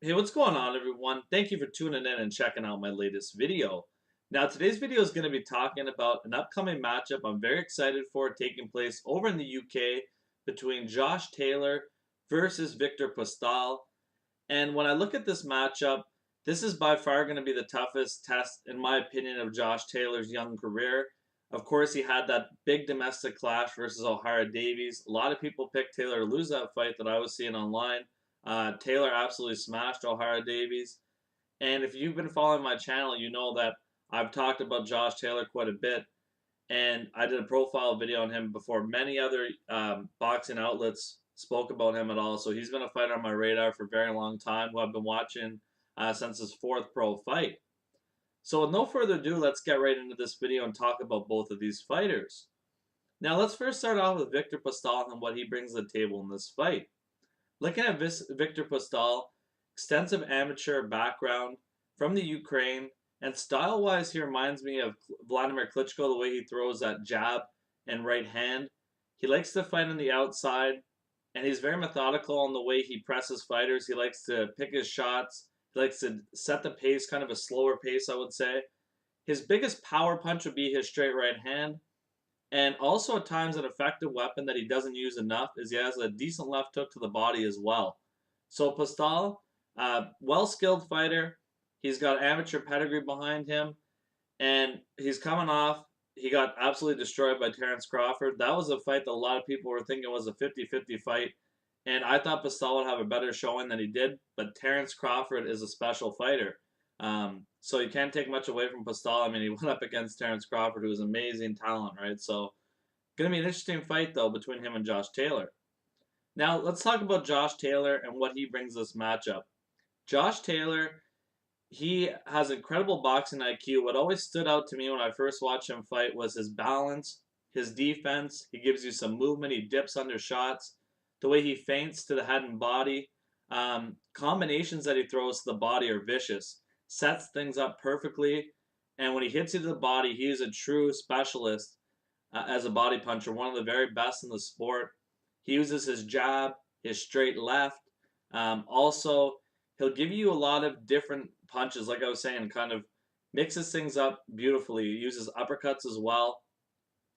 Hey, what's going on, everyone? Thank you for tuning in and checking out my latest video. Now, today's video is going to be talking about an upcoming matchup I'm very excited for taking place over in the UK between Josh Taylor versus Viktor Postol. And when I look at this matchup, this is by far going to be the toughest test, in my opinion, of Josh Taylor's young career. Of course, he had that big domestic clash versus Ohara Davies. A lot of people picked Taylor to lose that fight that I was seeing online. Taylor absolutely smashed Ohara Davies. And if you've been following my channel, you know that I've talked about Josh Taylor quite a bit. And I did a profile video on him before many other boxing outlets spoke about him at all. So he's been a fighter on my radar for a very long time, who I've been watching since his fourth pro fight. So with no further ado, let's get right into this video and talk about both of these fighters. Now let's first start off with Viktor Postol and what he brings to the table in this fight. Looking at Viktor Postol, extensive amateur background from the Ukraine, and style-wise, he reminds me of Vladimir Klitschko, the way he throws that jab and right hand. He likes to fight on the outside, and he's very methodical in the way he presses fighters. He likes to pick his shots. He likes to set the pace, kind of a slower pace, I would say. His biggest power punch would be his straight right hand. And also at times an effective weapon that he doesn't use enough is he has a decent left hook to the body as well. So Postol, well-skilled fighter. He's got amateur pedigree behind him. And he's coming off, he got absolutely destroyed by Terence Crawford. That was a fight that a lot of people were thinking was a 50-50 fight. And I thought Postol would have a better showing than he did. But Terence Crawford is a special fighter. So you can't take much away from Postol. I mean, he went up against Terence Crawford, who was amazing talent, right? So, going to be an interesting fight, though, between him and Josh Taylor. Now, let's talk about Josh Taylor and what he brings this matchup. Josh Taylor, he has incredible boxing IQ. What always stood out to me when I first watched him fight was his balance, his defense. He gives you some movement. He dips under shots. The way he feints to the head and body. Combinations that he throws to the body are vicious. Sets things up perfectly. And when he hits you to the body, he is a true specialist as a body puncher, one of the very best in the sport. He uses his jab, his straight left. Also, he'll give you a lot of different punches, like I was saying, kind of mixes things up beautifully. He uses uppercuts as well,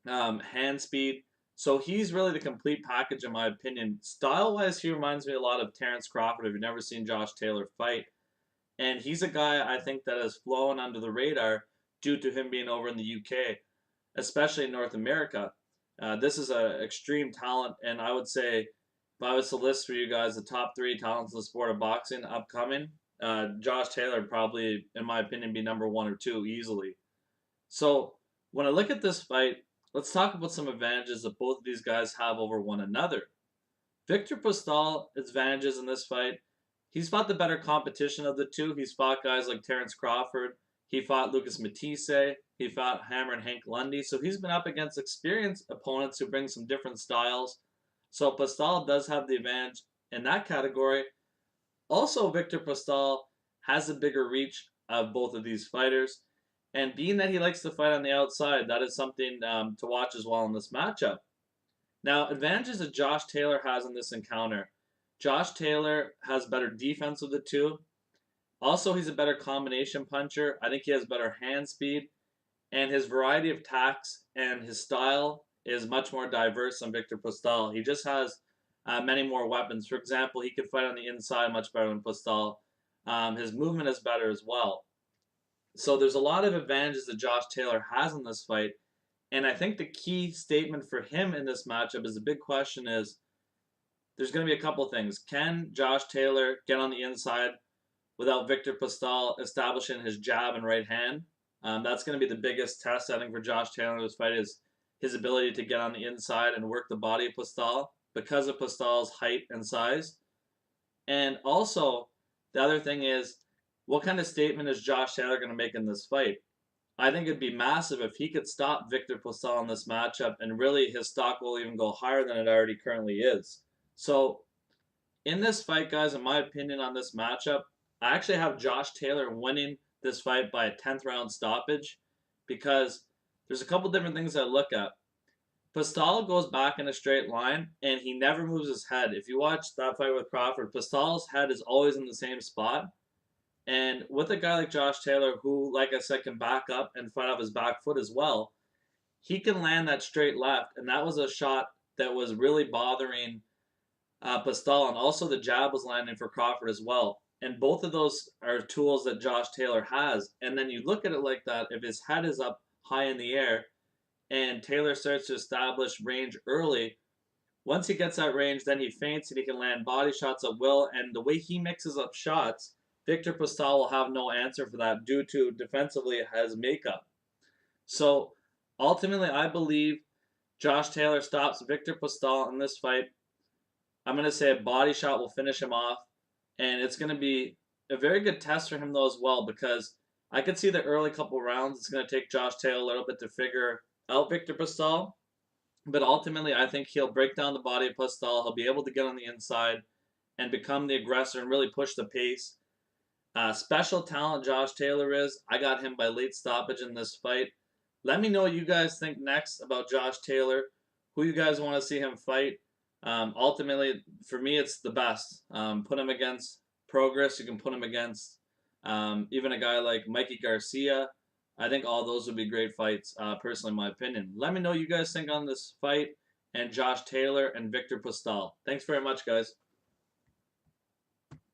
hand speed. So he's really the complete package, in my opinion. Style-wise, he reminds me a lot of Terence Crawford if you've never seen Josh Taylor fight. And he's a guy I think that has flown under the radar due to him being over in the UK, especially in North America. This is an extreme talent, and I would say if I was to list for you guys the top three talents in the sport of boxing upcoming, Josh Taylor would probably, in my opinion, be number one or two easily. So when I look at this fight, let's talk about some advantages that both of these guys have over one another. Viktor Postol's advantages in this fight, he's fought the better competition of the two. He's fought guys like Terence Crawford. He fought Lucas Matisse. He fought Hammer and Hank Lundy. So he's been up against experienced opponents who bring some different styles. So Postol does have the advantage in that category. Also, Viktor Postol has a bigger reach of both of these fighters. And being that he likes to fight on the outside, that is something to watch as well in this matchup. Now, advantages that Josh Taylor has in this encounter. Josh Taylor has better defense of the two. Also, he's a better combination puncher. I think he has better hand speed. And his variety of attacks and his style is much more diverse than Viktor Postol. He just has many more weapons. For example, he could fight on the inside much better than Postol. His movement is better as well. So there's a lot of advantages that Josh Taylor has in this fight. And I think the key statement for him in this matchup is the big question is there's going to be a couple things. Can Josh Taylor get on the inside without Viktor Postol establishing his jab and right hand? That's going to be the biggest test, I think, for Josh Taylor in this fight is his ability to get on the inside and work the body of Postol because of Postol's height and size. And also, the other thing is, what kind of statement is Josh Taylor going to make in this fight? I think it'd be massive if he could stop Viktor Postol in this matchup, and really his stock will even go higher than it already currently is. So, in this fight, guys, in my opinion on this matchup, I actually have Josh Taylor winning this fight by a 10th round stoppage because there's a couple different things I look at. Postol goes back in a straight line, and he never moves his head. If you watch that fight with Crawford, Postol's head is always in the same spot. And with a guy like Josh Taylor, who, like I said, can back up and fight off his back foot as well, he can land that straight left. And that was a shot that was really bothering Postol. And also the jab was landing for Crawford as well. And both of those are tools that Josh Taylor has. And then you look at it like that, if his head is up high in the air and Taylor starts to establish range early, once he gets that range, then he feints and he can land body shots at will. And the way he mixes up shots, Viktor Postol will have no answer for that due to defensively his makeup. So ultimately, I believe Josh Taylor stops Viktor Postol in this fight. I'm going to say a body shot will finish him off. And it's going to be a very good test for him, though, as well, because I could see the early couple rounds. It's going to take Josh Taylor a little bit to figure out Viktor Postol. But ultimately, I think he'll break down the body of Postol. He'll be able to get on the inside and become the aggressor and really push the pace. Special talent Josh Taylor is. I got him by late stoppage in this fight. Let me know what you guys think next about Josh Taylor. Who you guys want to see him fight. Ultimately, for me, it's the best. Put him against Progress. You can put him against even a guy like Mikey Garcia. I think all those would be great fights, personally, in my opinion. Let me know what you guys think on this fight and Josh Taylor and Viktor Postol. Thanks very much, guys.